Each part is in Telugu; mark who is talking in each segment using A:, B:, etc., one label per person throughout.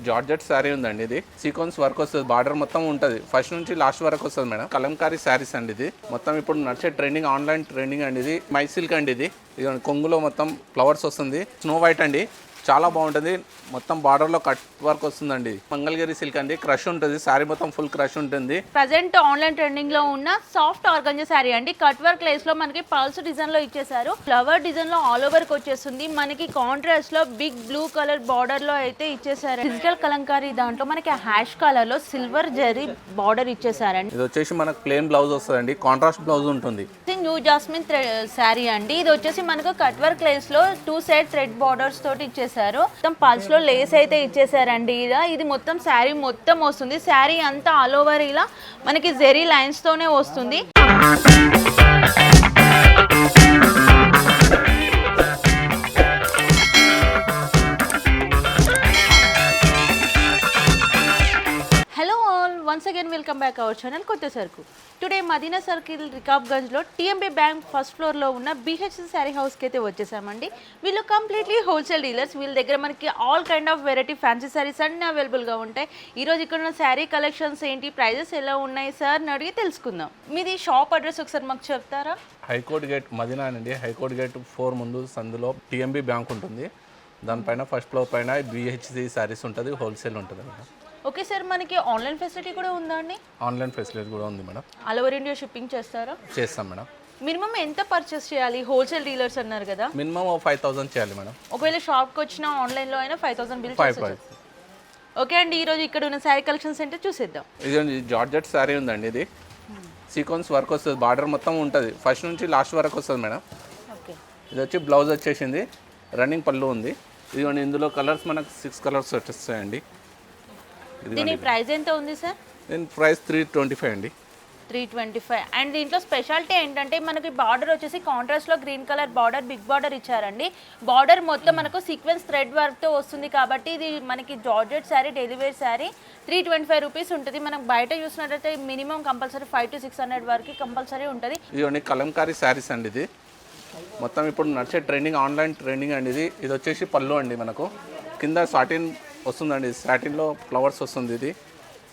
A: జార్జెట్ శారీ ఉందండి. ఇది సీక్వెన్స్ వర్క్ వస్తుంది, బార్డర్ మొత్తం ఉంటుంది, ఫస్ట్ నుంచి లాస్ట్ వరకు వస్తుంది మేడం. కలంకారీ శారీస్ అండి ఇది. మొత్తం ఇప్పుడు నడిచే ట్రెండింగ్, ఆన్లైన్ ట్రెండింగ్ అండి ఇది. మై సిల్క్ అండి ఇది. ఇది కొంగులో మొత్తం ఫ్లవర్స్ వస్తుంది, స్నో వైట్ అండి, చాలా బాగుంటుంది. మొత్తం బార్డర్లో కట్ వర్క్ వస్తుందండి. మంగళగిరి సిల్క్ అండి, క్రష్ ఉంటుంది, శారీ మొత్తం ఫుల్ క్రష్ ఉంటుంది.
B: ప్రజెంట్ ఆన్లైన్ ట్రెండింగ్ లో ఉన్న సాఫ్ట్ ఆర్గంజా శారీ అండి. కట్ వర్క్ లేస్ లో మనకి పల్స్ డిజైన్ లో ఇచ్చేసారు. ఫ్లవర్ డిజైన్ లో ఆల్ ఓవర్ కి వచ్చేస్తుంది. మనకి కాంట్రాస్ట్ లో బిగ్ బ్లూ కలర్ బార్డర్ లో అయితే ఇచ్చేసారు. డిజిటల్ కలంకారీ దాంట్లో మనకి హ్యాష్ కలర్ లో సిల్వర్ జరీ బార్డర్ ఇచ్చేసారండి.
A: ఇది వచ్చేసి మనకు ప్లెయిన్ బ్లౌజ్ వస్తుందండి, కాంట్రాస్ట్ బ్లౌజ్ ఉంటుంది.
B: న్యూ జాస్మిన్ శారీ అండి. ఇది వచ్చేసి మనకు కట్ వర్క్ లేస్ లో 2 సైడ్ థ్రెడ్ బార్డర్స్ తోటి ఇచ్చేసారు. మొత్తం పల్స్ లో లేస్ అయితే ఇచ్చేసారండి. ఇది మొత్తం శారీ మొత్తం వస్తుంది. శారీ అంతా ఆల్ ఓవర్ ఇలా మనకి జెరీ లైన్స్ తోనే వస్తుంది. Once again welcome back our channel కొత్త సరుకు. టుడే మదీనా సర్కిల్ రికాబ్గంజ్లో టీఎంబీ బ్యాంక్ ఫస్ట్ ఫ్లోర్లో ఉన్న బీహెచ్సి శారీ హౌస్కి అయితే వచ్చేసామండి. వీళ్ళు కంప్లీట్లీ హోల్సేల్ డీలర్స్. వీళ్ళ దగ్గర మనకి all kind of variety fancy saris అన్నీ అవైలబుల్గా ఉంటాయి. ఈరోజు ఇక్కడ ఉన్న శారీ కలెక్షన్స్ ఏంటి, ప్రైజెస్ ఎలా ఉన్నాయి సార్ అడిగి తెలుసుకుందాం. మీది షాప్ అడ్రస్ ఒకసారి మాకు చెప్తారా?
A: హైకోర్ట్ గేట్ మదీనా అండి. హైకోర్ట్ గేట్ 4 ముందు సందులో టీఎంబీ బ్యాంక్ ఉంటుంది. దానిపైన ఫస్ట్ ఫ్లోర్ పైన బీహెచ్సి శారీస్ ఉంటుంది, హోల్సేల్ ఉంటుంది మేడం.
B: ఓకే సార్, మనకి ఆన్లైన్ ఫెసిలిటీ కూడా ఉందా అండి?
A: ఆన్లైన్ ఫెసిలిటీ కూడా ఉంది madam.
B: All over India shipping చేస్తారా?
A: చేస్తాం మేడం.
B: మినిమం ఎంత పర్చేస్ చేయాలి? హోల్సేల్ డీలర్స్ అన్నారు కదా,
A: మినిమం 5,000 చేయాలి మేడం.
B: ఒకవేళ షాప్కి వచ్చినా ఆన్లైన్లో అయినా 5,000 బిల్
A: 5,000.
B: ఓకే అండి, ఈరోజు ఇక్కడ ఉన్న శారీ కలెక్షన్స్ ఏంటో చూసేద్దాం.
A: ఇది జార్జెట్ శారీ ఉందండి. ఇది సీక్వెన్స్ వర్క్ వస్తుంది, బార్డర్ మొత్తం ఉంటుంది, ఫస్ట్ నుంచి లాస్ట్ వరకు వస్తుంది మేడం.
B: ఓకే,
A: ఇది వచ్చి బ్లౌజ్ వచ్చేసింది, రన్నింగ్ పళ్ళు ఉంది. ఇదిగోండి, ఇందులో కలర్స్ మనకు 6 కలర్స్ వచ్చేస్తాయండి.
B: దీని ప్రైస్ ఎంత ఉంది సార్?
A: దీని ప్రైస్ 325 అండి.
B: 325. అండ్ దీంట్లో స్పెషాలిటీ ఏంటంటే మనకి బార్డర్ వచ్చేసి కాంట్రాస్ట్లో green colour border, big border ఇచ్చారండి. బార్డర్ మొత్తం మనకు సీక్వెన్స్ థ్రెడ్ వర్క్తో వస్తుంది కాబట్టి ఇది మనకి georgette sari, daily wear sari 325 rupees ఉంటుంది. మనం బయట చూసినట్టయితే మినిమం కంపల్సరీ 500 to 600 వరకు కంపల్సరీ ఉంటుంది.
A: ఇదిగోండి కలంకారీ శారీస్ అండి. ఇది మొత్తం ఇప్పుడు నడిచే ట్రెండింగ్, ఆన్లైన్ ట్రెండింగ్ అండి ఇది. ఇది వచ్చేసి పళ్ళు అండి, మనకు కింద సాటిన్ వస్తుందండి, సాటిన్లో ఫ్లవర్స్ వస్తుంది. ఇది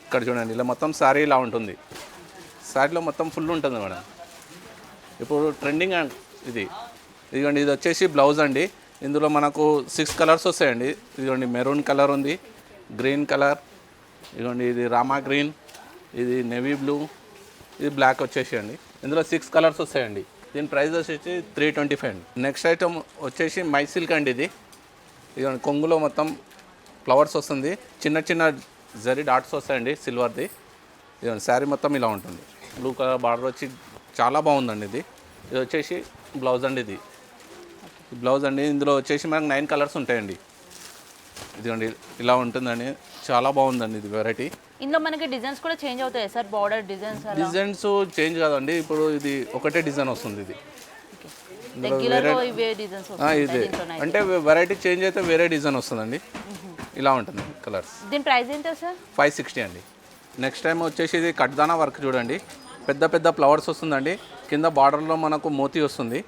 A: ఇక్కడ చూడండి, ఇలా మొత్తం శారీ ఇలా ఉంటుంది, శారీలో మొత్తం ఫుల్ ఉంటుంది మేడం. ఇప్పుడు ట్రెండింగ్ ఇది. ఇదిగోండి, ఇది వచ్చేసి బ్లౌజ్ అండి. ఇందులో మనకు 6 కలర్స్ వస్తాయండి. ఇదిగోండి, మెరూన్ కలర్ ఉంది, గ్రీన్ కలర్, ఇదిగోండి ఇది రామా గ్రీన్, ఇది నేవీ బ్లూ, ఇది బ్లాక్ వచ్చేసి అండి. ఇందులో 6 కలర్స్ వస్తాయండి. దీని ప్రైస్ వచ్చేసి 325 అండి. నెక్స్ట్ ఐటమ్ వచ్చేసి మై సిల్క్ అండి. ఇది ఇదిగోండి, కొంగులో మొత్తం ఫ్లవర్స్ వస్తుంది, చిన్న చిన్న జరీ డాట్స్ వస్తాయండి సిల్వర్ది. ఇదిగోండి, శారీ మొత్తం ఇలా ఉంటుంది, బ్లూ కలర్ బార్డర్ వచ్చి చాలా బాగుందండి. ఇది వచ్చేసి బ్లౌజ్ అండి. ఇది బ్లౌజ్ అండి. ఇందులో వచ్చేసి మనకు 9 కలర్స్ ఉంటాయండి. ఇదిగోండి, ఇలా ఉంటుందండి, చాలా బాగుందండి ఇది వెరైటీ.
B: ఇందులో మనకి డిజైన్స్ కూడా చేంజ్ అవుతాయి సార్? బార్డర్
A: డిజైన్స్ చేంజ్ కాదండి, ఇప్పుడు ఇది ఒకటే డిజైన్ వస్తుంది. ఇది ఇది అంటే వెరైటీ చేంజ్ అయితే వేరే డిజైన్ వస్తుందండి, ఇలా ఉంటుంది కలర్స్.
B: దీని ప్రైస్ ఎంత సార్?
A: 560 అండి. నెక్స్ట్ టైం వచ్చేసి ఇది కట్దానా వర్క్ చూడండి, పెద్ద పెద్ద ఫ్లవర్స్ వస్తుందండి, కింద బార్డర్లో మనకు మోతీ వస్తుంది.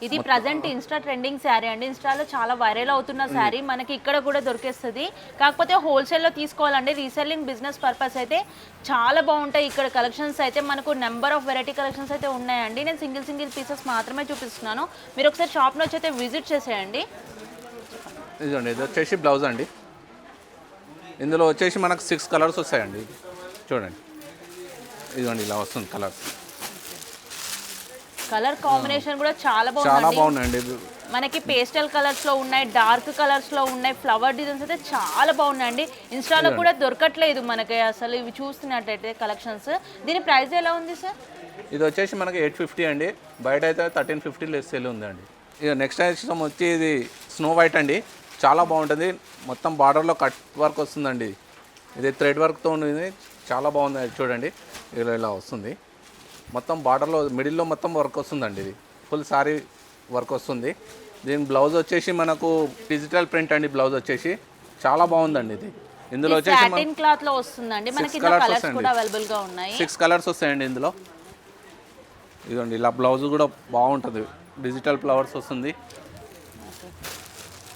B: ఇది ప్రజెంట్ ఇన్స్టా ట్రెండింగ్ శారీ అండి. ఇన్స్టాలో చాలా వైరల్ అవుతున్న శారీ మనకి ఇక్కడ కూడా దొరికేస్తుంది. కాకపోతే హోల్సేల్లో తీసుకోవాలండి. రీసెల్లింగ్ బిజినెస్ పర్పస్ అయితే చాలా బాగుంటాయి ఇక్కడ కలెక్షన్స్. అయితే మనకు నెంబర్ ఆఫ్ వెరైటీ కలెక్షన్స్ అయితే ఉన్నాయండి. నేను సింగిల్ పీసెస్ మాత్రమే చూపిస్తున్నాను. మీరు ఒకసారి షాప్లో వచ్చి అయితే విజిట్ చేసేయండి.
A: ఇదండి, ఇది వచ్చేసి బ్లౌజ్ అండి. ఇందులో వచ్చేసి మనకు 6 కలర్స్ వస్తాయండి. చూడండి, ఇదిగోండి ఇలా వస్తుంది కలర్స్.
B: కలర్ కాంబినేషన్ కూడా చాలా
A: బాగుందండి.
B: మనకి పేస్టల్ కలర్స్ లో ఉన్నాయి, డార్క్ కలర్స్ లో ఉన్నాయి, ఫ్లవర్ డిజైన్స్ అయితే చాలా బాగున్నాయండి. ఇన్స్టాలో కూడా దొరకట్లేదు మనకి అసలు ఇవి చూస్తున్నట్టయితే కలెక్షన్స్. దీని ప్రైస్ ఎలా ఉంది సార్?
A: ఇది వచ్చేసి మనకి 850 అండి, బయట అయితే 1350 సేల్ ఉందండి. ఇక నెక్స్ట్ ఐటమ్ వచ్చి ఇది స్నో వైట్ అండి, చాలా బాగుంటుంది. మొత్తం బార్డర్లో కట్ వర్క్ వస్తుందండి. ఇది థ్రెడ్ వర్క్తో ఉంది, చాలా బాగుంది. చూడండి, ఇలా వస్తుంది, మొత్తం బార్డర్లో మిడిల్లో మొత్తం వర్క్ వస్తుందండి. ఇది ఫుల్ సారీ వర్క్ వస్తుంది. దీని బ్లౌజ్ వచ్చేసి మనకు డిజిటల్ ప్రింట్ అండి. బ్లౌజ్ వచ్చేసి చాలా బాగుందండి. ఇది ఇందులో వచ్చేసి
B: సాటిన్ క్లాత్ లో వస్తుందండి. మనకి కలర్స్ కూడా అవైలబుల్ గా ఉన్నాయి.
A: 6 కలర్స్ వస్తాయండి ఇందులో. ఇదండి, ఇలా బ్లౌజ్ కూడా బాగుంటుంది, డిజిటల్ ఫ్లవర్స్ వస్తుంది.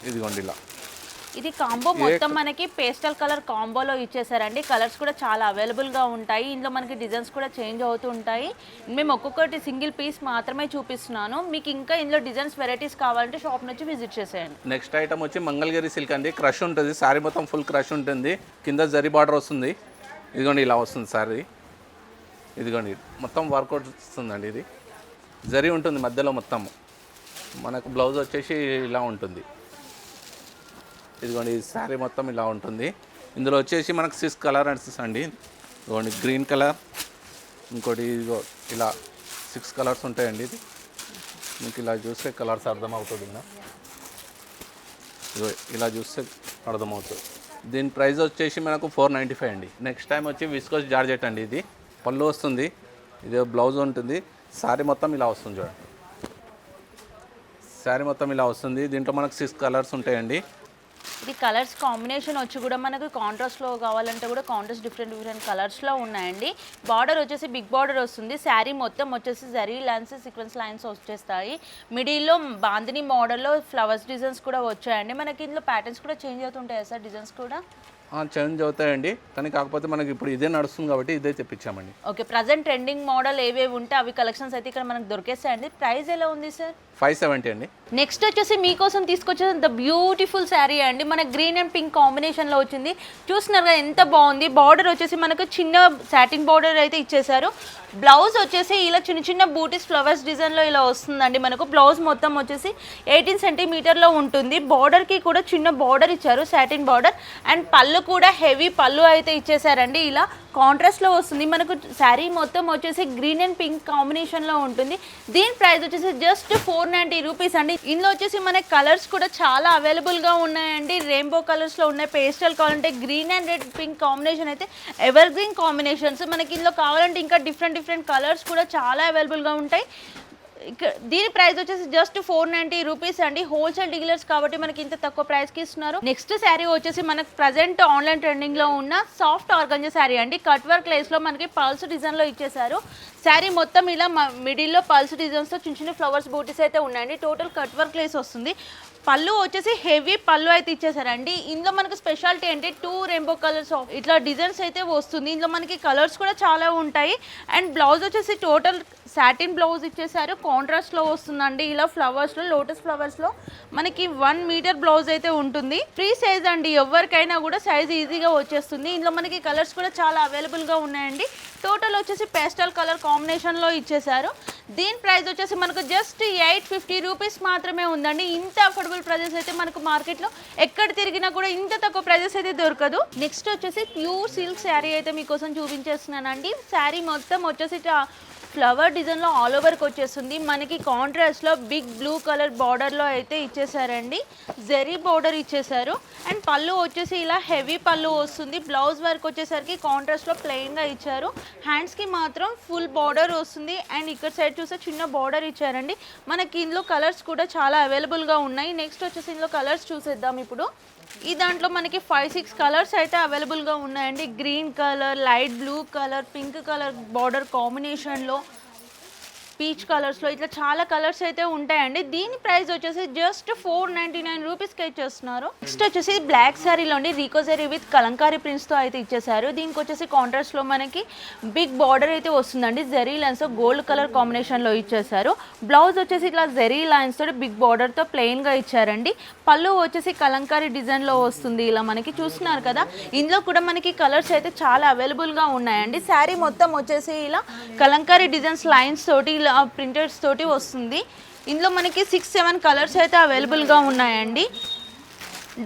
A: ఇదిగోండి ఇలా.
B: ఇది కాంబో మొత్తం మనకి పేస్టల్ కలర్ కాంబోలో ఇచ్చేసారండి. కలర్స్ కూడా చాలా అవైలబుల్గా ఉంటాయి. ఇందులో మనకి డిజైన్స్ కూడా చేంజ్ అవుతూ ఉంటాయి. మేము ఒక్కొక్కటి సింగిల్ పీస్ మాత్రమే చూపిస్తున్నాను. మీకు ఇంకా ఇందులో డిజైన్స్ వెరైటీస్ కావాలంటే షాప్ నుంచి విజిట్ చేసేయండి.
A: నెక్స్ట్ ఐటమ్ వచ్చి మంగళగిరి సిల్క్ అండి. క్రష్ ఉంటుంది, శారీ మొత్తం ఫుల్ క్రష్ ఉంటుంది, కింద జరీ బార్డర్ వస్తుంది. ఇదిగోండి ఇలా వస్తుంది శారీ. ఇదిగోండి మొత్తం వర్కౌట్ వస్తుందండి. ఇది జరీ ఉంటుంది మధ్యలో మొత్తం. మనకు బ్లౌజ్ వచ్చేసి ఇలా ఉంటుంది. ఇదిగోండి శారీ మొత్తం ఇలా ఉంటుంది. ఇందులో వచ్చేసి మనకు 6 కలర్స్ అండి. ఇదిగోండి గ్రీన్ కలర్, ఇంకోటి ఇదిగో ఇలా 6 కలర్స్ ఉంటాయండి. ఇది మీకు ఇలా చూస్తే కలర్స్ అర్థమవుతుంది. ఇదిగో ఇలా చూస్తే అర్థమవుతుంది. దీని ప్రైస్ వచ్చేసి మనకు 495 అండి. నెక్స్ట్ టైం వచ్చి విస్కోస్ జార్జెట్ అండి. ఇది పళ్ళు వస్తుంది, ఇది బ్లౌజ్ ఉంటుంది, శారీ మొత్తం ఇలా వస్తుంది. చూడండి శారీ మొత్తం ఇలా వస్తుంది. దీంట్లో మనకు 6 కలర్స్ ఉంటాయండి.
B: ఇది కలర్స్ కాంబినేషన్ వచ్చి కూడా మనకు కాంట్రాస్ట్లో కావాలంటే కూడా కాంట్రాస్ట్ డిఫరెంట్ కలర్స్లో ఉన్నాయండి. బార్డర్ వచ్చేసి బిగ్ బార్డర్ వస్తుంది. శారీ మొత్తం వచ్చేసి జరీ లైన్స్, సీక్వెన్స్ లైన్స్ వచ్చేస్తాయి. మిడిల్లో బాందిని మోడల్లో ఫ్లవర్స్ డిజైన్స్ కూడా వచ్చాయండి. మనకి ఇందులో ప్యాటర్న్స్ కూడా చేంజ్ అవుతుంటాయి సార్, డిజైన్స్ కూడా
A: చేంజ్ అవుతాయండి. కానీ కాకపోతే మనకి ఇప్పుడు ఇదే నడుస్తుంది కాబట్టి ఇదే తెప్పించామండి.
B: ఓకే, ప్రజెంట్ ట్రెండింగ్ మోడల్ ఏవేవి ఉంటే అవి కలెక్షన్స్ అయితే ఇక్కడ మనకు దొరికేస్తాయండి. ప్రైస్ ఎలా ఉంది సార్?
A: 570 అండి.
B: నెక్స్ట్ వచ్చేసి మీకోసం తీసుకొచ్చేది ద బ్యూటిఫుల్ శారీ అండి. మన గ్రీన్ అండ్ పింక్ కాంబినేషన్లో వచ్చింది. చూస్తున్నారు కదా ఎంత బాగుంది. బార్డర్ వచ్చేసి మనకు చిన్న సాటిన్ బార్డర్ అయితే ఇచ్చేసారు. బ్లౌజ్ వచ్చేసి ఇలా చిన్న చిన్న బూటీస్ ఫ్లవర్స్ డిజైన్లో ఇలా వస్తుందండి. మనకు బ్లౌజ్ మొత్తం వచ్చేసి 18 సెంటీమీటర్లో ఉంటుంది. బార్డర్కి కూడా చిన్న బార్డర్ ఇచ్చారు, సాటిన్ బార్డర్. అండ్ పళ్ళు కూడా హెవీ పళ్ళు అయితే ఇచ్చేసారండి. ఇలా కాంట్రాస్ట్లో వస్తుంది. మనకు శారీ మొత్తం వచ్చేసి గ్రీన్ అండ్ పింక్ కాంబినేషన్లో ఉంటుంది. దీని ప్రైస్ వచ్చేసి జస్ట్ 490 రూపీస్ అండి. ఇందులో వచ్చేసి మనకి కలర్స్ కూడా చాలా అవైలబుల్గా ఉన్నాయండి. రెయిన్బో కలర్స్లో ఉన్నాయి, పేస్టల్ కావాలంటే green and red pink combination అయితే ఎవర్ గ్రీన్ కాంబినేషన్స్. మనకి ఇందులో కావాలంటే ఇంకా డిఫరెంట్ కలర్స్ కూడా చాలా అవైలబుల్గా ఉంటాయి. దీని ప్రైస్ వచ్చేసి జస్ట్ 490 రూపీస్ అండి. హోల్సేల్ డీలర్స్ కాబట్టి మనకి ఇంత తక్కువ ప్రైస్కి ఇస్తున్నారు. నెక్స్ట్ శారీ వచ్చేసి మనకు ప్రజెంట్ ఆన్లైన్ ట్రెండింగ్లో ఉన్న సాఫ్ట్ ఆర్గంజా శారీ అండి. కట్ వర్క్ లేస్లో మనకి పల్స్ డిజైన్లో ఇచ్చేసారు. శారీ మొత్తం ఇలా మిడిల్లో పల్స్ డిజైన్స్తో చిన్న చిన్న ఫ్లవర్స్ బూటీస్ అయితే ఉన్నాయండి. టోటల్ కట్ వర్క్ లేస్ వస్తుంది. పళ్ళు వచ్చేసి హెవీ పళ్ళు అయితే ఇచ్చేసారండి. ఇందులో మనకు స్పెషాలిటీ అంటే 2 రెయిన్బో కలర్స్ ఇట్లా డిజైన్స్ అయితే వస్తుంది. ఇందులో మనకి కలర్స్ కూడా చాలా ఉంటాయి. అండ్ బ్లౌజ్ వచ్చేసి టోటల్ సాటిన్ బ్లౌజ్ ఇచ్చేసారు. కాంట్రాస్ట్లో వస్తుందండి. ఇలా ఫ్లవర్స్లో, లోటస్ ఫ్లవర్స్లో మనకి 1 మీటర్ బ్లౌజ్ అయితే ఉంటుంది. ఫ్రీ సైజ్ అండి, ఎవరికైనా కూడా సైజ్ ఈజీగా వచ్చేస్తుంది. ఇందులో మనకి కలర్స్ కూడా చాలా అవైలబుల్గా ఉన్నాయండి. టోటల్ వచ్చేసి పేస్టల్ కలర్ కాంబినేషన్లో ఇచ్చేసారు. దీని ప్రైస్ వచ్చేసి మనకు జస్ట్ 850 రూపీస్ మాత్రమే ఉందండి. ఇంత అఫోర్డబుల్ ప్రైజెస్ అయితే మనకు మార్కెట్లో ఎక్కడ తిరిగినా కూడా ఇంత తక్కువ ప్రైజెస్ అయితే దొరకదు. నెక్స్ట్ వచ్చేసి ప్యూర్ సిల్క్ శారీ అయితే మీకోసం చూపించేస్తున్నానండి. శారీ మొత్తం వచ్చేసి ఫ్లవర్ డిజైన్లో ఆల్ ఓవర్కి వచ్చేస్తుంది. మనకి కాంట్రాస్ట్లో బిగ్ బ్లూ కలర్ బార్డర్లో అయితే ఇచ్చేసారండి. జెరీ బార్డర్ ఇచ్చేసారు. అండ్ పళ్ళు వచ్చేసి ఇలా హెవీ పళ్ళు వస్తుంది. బ్లౌజ్ వర్క్ వచ్చేసరికి కాంట్రాస్ట్లో ప్లెయిన్గా ఇచ్చారు. హ్యాండ్స్కి మాత్రం ఫుల్ బార్డర్ వస్తుంది. అండ్ ఇక్కడ సైడ్ చూస్తే చిన్న బార్డర్ ఇచ్చారండి. మనకి ఇందులో కలర్స్ కూడా చాలా అవైలబుల్గా ఉన్నాయి. నెక్స్ట్ వచ్చేసి ఇందులో కలర్స్ చూసేద్దాం ఇప్పుడు. ఈ దాంట్లో మనకి 5-6 కలర్స్ అయితే అవైలబుల్గా ఉన్నాయండి. Green colour, light blue colour, pink colour border కాంబినేషన్లో, పీచ్ కలర్స్లో ఇట్లా చాలా కలర్స్ అయితే ఉంటాయండి. దీని ప్రైస్ వచ్చేసి జస్ట్ 499 రూపీస్కి ఇచ్చేస్తున్నారు. నెక్స్ట్ వచ్చేసి బ్లాక్ శారీలోని రీకోజరీ విత్ కలంకారీ ప్రింట్స్తో అయితే ఇచ్చేసారు. దీనికి వచ్చేసి కాంట్రాస్ట్లో మనకి బిగ్ బార్డర్ అయితే వస్తుందండి. జెరీ లైన్స్ గోల్డ్ కలర్ కాంబినేషన్లో ఇచ్చేసారు. బ్లౌజ్ వచ్చేసి ఇట్లా జెరీ లైన్స్ తోటి బిగ్ బార్డర్తో ప్లెయిన్గా ఇచ్చారండి. పళ్ళు వచ్చేసి కలంకారీ డిజైన్లో వస్తుంది. ఇలా మనకి చూస్తున్నారు కదా. ఇందులో కూడా మనకి కలర్స్ అయితే చాలా అవైలబుల్గా ఉన్నాయండి. శారీ మొత్తం వచ్చేసి ఇలా కలంకారీ డిజైన్స్ లైన్స్ తోటి ప్రింటెడ్స్ తోటి వస్తుంది. ఇందులో మనకి 6-7 కలర్స్ అయితే అవైలబుల్గా ఉన్నాయండి.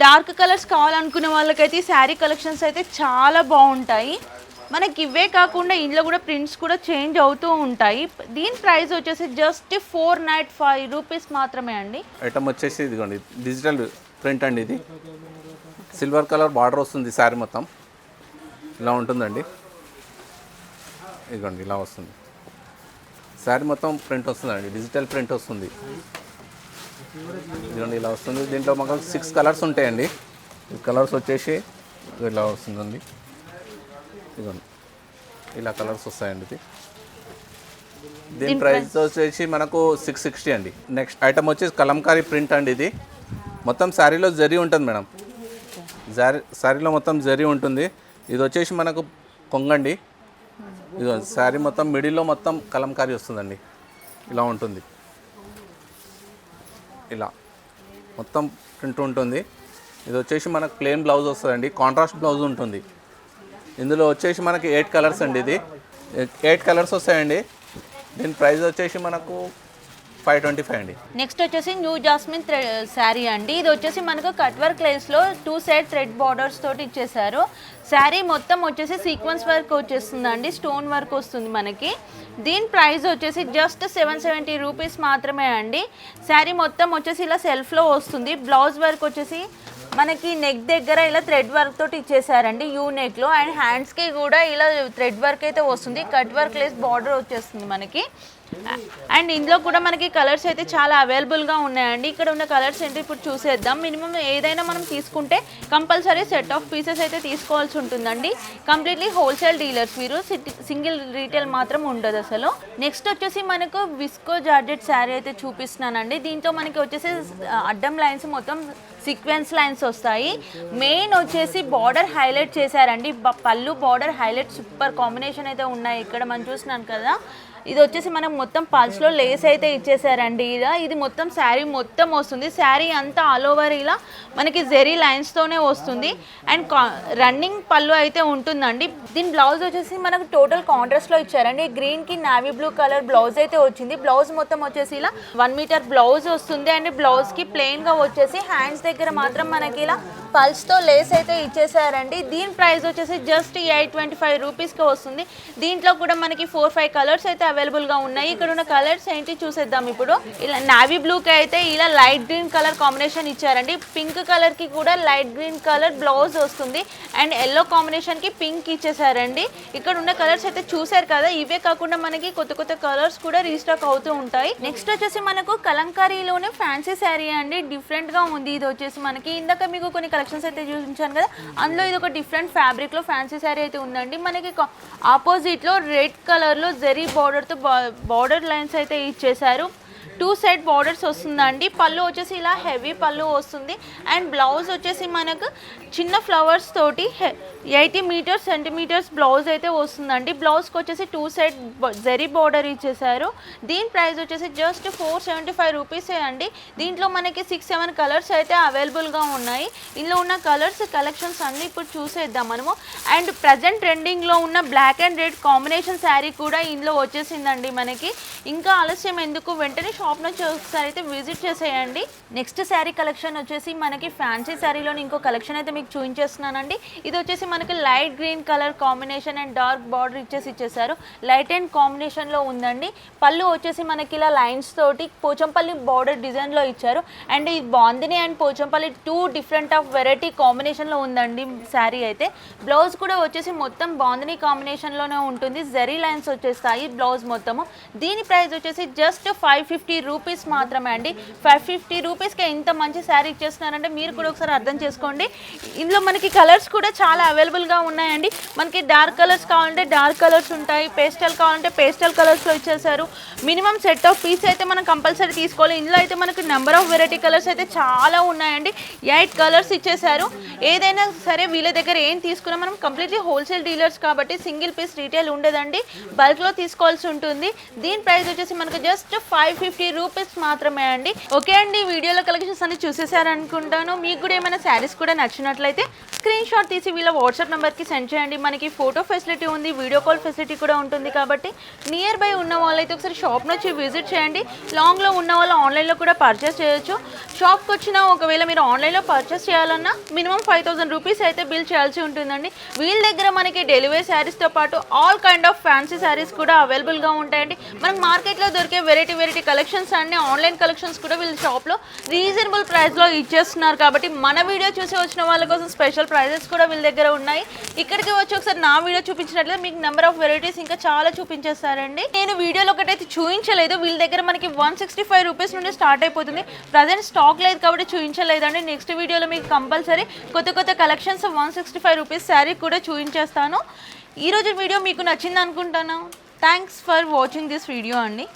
B: డార్క్ కలర్స్ కావాలనుకునే వాళ్ళకైతే ఈ శారీ కలెక్షన్స్ అయితే చాలా బాగుంటాయి. మనకి ఇవే కాకుండా ఇందులో కూడా ప్రింట్స్ కూడా చేంజ్ అవుతూ ఉంటాయి. దీని ప్రైస్ వచ్చేసి జస్ట్ 495 రూపీస్ మాత్రమే అండి.
A: ఐటమ్ వచ్చేసి ఇదిగోండి డిజిటల్ ప్రింట్ అండి. ఇది సిల్వర్ కలర్ బార్డర్ వస్తుంది. శారీ మొత్తం ఇలా ఉంటుందండి. ఇదిగోండి ఇలా వస్తుంది. శారీ మొత్తం ప్రింట్ వస్తుందండి, డిజిటల్ ప్రింట్ వస్తుంది. ఇదిగోండి ఇలా వస్తుంది. దీంట్లో మాకు 6 కలర్స్ ఉంటాయండి. ఈ కలర్స్ వచ్చేసి ఇలా వస్తుందండి. ఇదిగోండి ఇలా కలర్స్ వస్తాయండి. ఇది దీని ప్రైస్ వచ్చేసి మనకు 660 అండి. నెక్స్ట్ ఐటమ్ వచ్చేసి కలంకారీ ప్రింట్ అండి. ఇది మొత్తం శారీలో జరీ ఉంటుంది మేడం. శారీలో మొత్తం జరీ ఉంటుంది. ఇది వచ్చేసి మనకు కొంగండి. ఇది శారీ మొత్తం మిడిల్లో మొత్తం కలంకారీ వస్తుందండి. ఇలా ఉంటుంది, ఇలా మొత్తం ప్రింట్ ఉంటుంది. ఇది వచ్చేసి మనకు ప్లెయిన్ బ్లౌజ్ వస్తుందండి, కాంట్రాస్ట్ బ్లౌజ్ ఉంటుంది. ఇందులో వచ్చేసి మనకి 8 కలర్స్ అండి. ఇది 8 కలర్స్ వస్తాయండి. దీని ప్రైస్ వచ్చేసి మనకు 525 అండి.
B: నెక్స్ట్ వచ్చేసి న్యూ జాస్మిన్ శారీ అండి. ఇది వచ్చేసి మనకు కట్ వర్క్ లేస్లో 2 సైడ్ థ్రెడ్ బార్డర్స్ తోటి ఇచ్చేసారు. శారీ మొత్తం వచ్చేసి సీక్వెన్స్ వర్క్ వచ్చేస్తుందండి, స్టోన్ వర్క్ వస్తుంది మనకి. దీని ప్రైస్ వచ్చేసి జస్ట్ 770 రూపీస్ మాత్రమే అండి. శారీ మొత్తం వచ్చేసి ఇలా సెల్ఫ్లో వస్తుంది. బ్లౌజ్ వర్క్ వచ్చేసి మనకి నెక్ దగ్గర ఇలా థ్రెడ్ వర్క్ తోటి ఇచ్చేసారండి, యూ నెక్లో. అండ్ హ్యాండ్స్కి కూడా ఇలా థ్రెడ్ వర్క్ అయితే వస్తుంది, కట్ వర్క్ లేస్ బార్డర్ వచ్చేస్తుంది మనకి. అండ్ ఇందులో కూడా మనకి కలర్స్ అయితే చాలా అవైలబుల్గా ఉన్నాయండి. ఇక్కడ ఉన్న కలర్స్ ఏంటి ఇప్పుడు చూసేద్దాం. మినిమం ఏదైనా మనం తీసుకుంటే కంపల్సరీ సెట్ ఆఫ్ పీసెస్ అయితే తీసుకోవాల్సి ఉంటుందండి. కంప్లీట్లీ హోల్సేల్ డీలర్స్ మీరు, సింగిల్ రీటైల్ మాత్రం ఉండదు అసలు. నెక్స్ట్ వచ్చేసి మనకు విస్కో జార్జెట్ శారీ అయితే చూపిస్తున్నానండి. దీంట్లో మనకి వచ్చేసి అడ్డం లైన్స్ మొత్తం సీక్వెన్స్ లైన్స్ వస్తాయి. మెయిన్ వచ్చేసి బార్డర్ హైలైట్ చేశారండి, పళ్ళు బార్డర్ హైలైట్ సూపర్ కాంబినేషన్ అయితే ఉన్నాయి. ఇక్కడ మనం చూస్తున్నాను కదా, ఇది వచ్చేసి మనం మొత్తం పల్స్లో లేస్ అయితే ఇచ్చేసారండి. ఇది మొత్తం శారీ మొత్తం వస్తుంది. శారీ అంతా ఆల్ ఓవర్ ఇలా మనకి జెరీ లైన్స్తోనే వస్తుంది. అండ్ రన్నింగ్ పళ్ళు అయితే ఉంటుందండి. దీని బ్లౌజ్ వచ్చేసి మనకు టోటల్ కాంట్రాస్ట్లో ఇచ్చారండి. గ్రీన్కి నావీ బ్లూ కలర్ బ్లౌజ్ అయితే వచ్చింది. బ్లౌజ్ మొత్తం వచ్చేసి ఇలా 1 మీటర్ బ్లౌజ్ వస్తుంది. అండ్ బ్లౌజ్కి ప్లెయిన్గా వచ్చేసి హ్యాండ్స్ దగ్గర మాత్రం మనకి ఇలా పల్స్తో లేస్ అయితే ఇచ్చేసారండి. దీని ప్రైస్ వచ్చేసి జస్ట్ 825 రూపీస్కి వస్తుంది. దీంట్లో కూడా మనకి 4-5 కలర్స్ అయితే అవైలబుల్గా ఉన్నాయి. ఇక్కడ ఉన్న కలర్స్ ఏంటి చూసేద్దాం ఇప్పుడు. ఇలా నావీ బ్లూకి అయితే ఇలా లైట్ గ్రీన్ కలర్ కాంబినేషన్ ఇచ్చారండి. పింక్ కలర్కి కూడా లైట్ గ్రీన్ కలర్ బ్లౌజ్ వస్తుంది. అండ్ ఎల్లో కాంబినేషన్కి పింక్ ఇచ్చేసారండి. ఇక్కడ ఉన్న కలర్స్ అయితే చూసారు కదా. ఇవే కాకుండా మనకి కొత్త కొత్త కలర్స్ కూడా రీస్టాక్ అవుతూ ఉంటాయి. నెక్స్ట్ వచ్చేసి మనకు కలంకారీలోనే ఫ్యాన్సీ శారీ అండి. డిఫరెంట్గా ఉంది. ఇది వచ్చేసి మనకి ఇందాక మీకు కొన్ని కలెక్షన్స్ అయితే చూపించాను కదా, అందులో ఇది ఒక డిఫరెంట్ ఫ్యాబ్రిక్లో ఫ్యాన్సీ శారీ అయితే ఉందండి. మనకి ఆపోజిట్లో రెడ్ కలర్లో జెరీ బార్డర్తో బార్డర్ లైన్స్ అయితే ఇచ్చేసారు. 2 సైడ్ బార్డర్స్ వస్తుందండి. పళ్ళు వచ్చేసి ఇలా హెవీ పళ్ళు వస్తుంది. అండ్ బ్లౌజ్ వచ్చేసి మనకు చిన్న ఫ్లవర్స్ తోటి 80 సెంటీమీటర్స్ బ్లౌజ్ అయితే వస్తుందండి. బ్లౌజ్కి వచ్చేసి 2 సైడ్ జెరీ బార్డర్ ఇచ్చేసారు. దీని ప్రైస్ వచ్చేసి జస్ట్ 475 రూపీసే అండి. దీంట్లో మనకి 6-7 కలర్స్ అయితే అవైలబుల్గా ఉన్నాయి. ఇందులో ఉన్న కలర్స్ కలెక్షన్స్ అన్నీ ఇప్పుడు చూసేద్దాం మనము. అండ్ ప్రజెంట్ ట్రెండింగ్లో ఉన్న black and red combination sari కూడా ఇందులో వచ్చేసిందండి మనకి. ఇంకా ఆలస్యం ఎందుకు, వెంటనే షాప్ నుంచి ఒకసారి అయితే విజిట్ చేసేయండి. నెక్స్ట్ శారీ కలెక్షన్ వచ్చేసి మనకి ఫ్యాన్సీ శారీలోని ఇంకో కలెక్షన్ అయితే మీకు చూపించేస్తున్నానండి. ఇది వచ్చేసి మనకి light green colour combination and dark border ఇచ్చేసారు. లైట్ అండ్ కాంబినేషన్లో ఉందండి. పళ్ళు వచ్చేసి మనకి ఇలా లైన్స్ తోటి పోచంపల్లి బార్డర్ డిజైన్లో ఇచ్చారు. అండ్ ఈ Bandhani and Pochampally 2 different of variety కాంబినేషన్లో ఉందండి శారీ అయితే. బ్లౌజ్ కూడా వచ్చేసి మొత్తం బాందిని కాంబినేషన్లోనే ఉంటుంది. జెరీ లైన్స్ వచ్చేస్తాయి బ్లౌజ్ మొత్తము. దీని ప్రైస్ వచ్చేసి జస్ట్ 550 రూపీస్ మాత్రమే అండి. 550 రూపీస్కి ఇంత మంచి శారీ ఇచ్చేస్తున్నారంటే మీరు కూడా ఒకసారి అర్థం చేసుకోండి. ఇందులో మనకి కలర్స్ కూడా చాలా అవైలబుల్గా ఉన్నాయండి. మనకి డార్క్ కలర్స్ కావాలంటే డార్క్ కలర్స్ ఉంటాయి, పేస్టల్ కావాలంటే పేస్టల్ కలర్స్లో ఇచ్చేసారు. మినిమం సెట్ ఆఫ్ పీస్ అయితే మనం కంపల్సరీ తీసుకోవాలి. ఇందులో అయితే మనకి నెంబర్ ఆఫ్ వెరైటీ కలర్స్ అయితే చాలా ఉన్నాయండి. 8 కలర్స్ ఇచ్చేసారు. ఏదైనా సరే వీళ్ళ దగ్గర ఏం తీసుకున్నా మనం కంప్లీట్లీ హోల్సేల్ డీలర్స్ కాబట్టి సింగిల్ పీస్ రీటైల్ ఉండదండి, బల్క్లో తీసుకోవాల్సి ఉంటుంది. దీని ప్రైస్ వచ్చేసి మనకు జస్ట్ 550 రూపీస్ మాత్రమే అండి. ఓకే అండి, వీడియోలో కలెక్షన్స్ అన్ని చూసేసారనుకుంటాను. మీకు కూడా ఏమైనా శారీస్ కూడా నచ్చినట్లయితే స్క్రీన్ షాట్ తీసి వీళ్ళ వాట్సాప్ నెంబర్కి సెండ్ చేయండి. మనకి ఫోటో ఫెసిలిటీ ఉంది, వీడియో కాల్ ఫెసిలిటీ కూడా ఉంటుంది కాబట్టి నియర్ బై ఉన్న వాళ్ళైతే ఒకసారి షాప్ నుంచి విజిట్ చేయండి. లాంగ్లో ఉన్న వాళ్ళు ఆన్లైన్లో కూడా పర్చేస్ చేయొచ్చు. షాప్కి వచ్చినా ఒకవేళ మీరు ఆన్లైన్లో పర్చేస్ చేయాలన్నా మినిమం 5000 రూపీస్ అయితే బిల్ చేయాల్సి ఉంటుందండి. వీళ్ళ దగ్గర మనకి డెలివరీ శారీస్తో పాటు all kind of fancy saris కూడా అవైలబుల్గా ఉంటాయండి. మనకు మార్కెట్లో దొరికే వెరైటీ కలెక్షన్స్ అన్ని ఆన్లైన్ కలెక్షన్స్ కూడా వీళ్ళ షాప్లో రీజనబుల్ ప్రైస్లో ఇచ్చేస్తున్నారు కాబట్టి మన వీడియో చూసి వచ్చిన వాళ్ళ కోసం స్పెషల్ ప్రైజెస్ కూడా వీళ్ళ దగ్గర ఉన్నాయి. ఇక్కడికి వచ్చి ఒకసారి నా వీడియో చూపించినట్లయితే మీకు నెంబర్ ఆఫ్ వెరైటీస్ ఇంకా చాలా చూపించేస్తారండి. నేను వీడియోలో ఒకటైతే చూపించలేదు. వీళ్ళ దగ్గర మనకి 165 రూపీస్ నుండి స్టార్ట్ అయిపోతుంది. ప్రజెంట్ స్టాక్ లేదు కాబట్టి చూపించలేదండి. నెక్స్ట్ వీడియోలో మీకు కంపల్సరీ కొత్త కలెక్షన్స్ 165 రూపీస్ శారీ కూడా చూపించేస్తాను. ఈరోజు వీడియో మీకు నచ్చింది అనుకుంటాను. Thanks for watching this video అండి.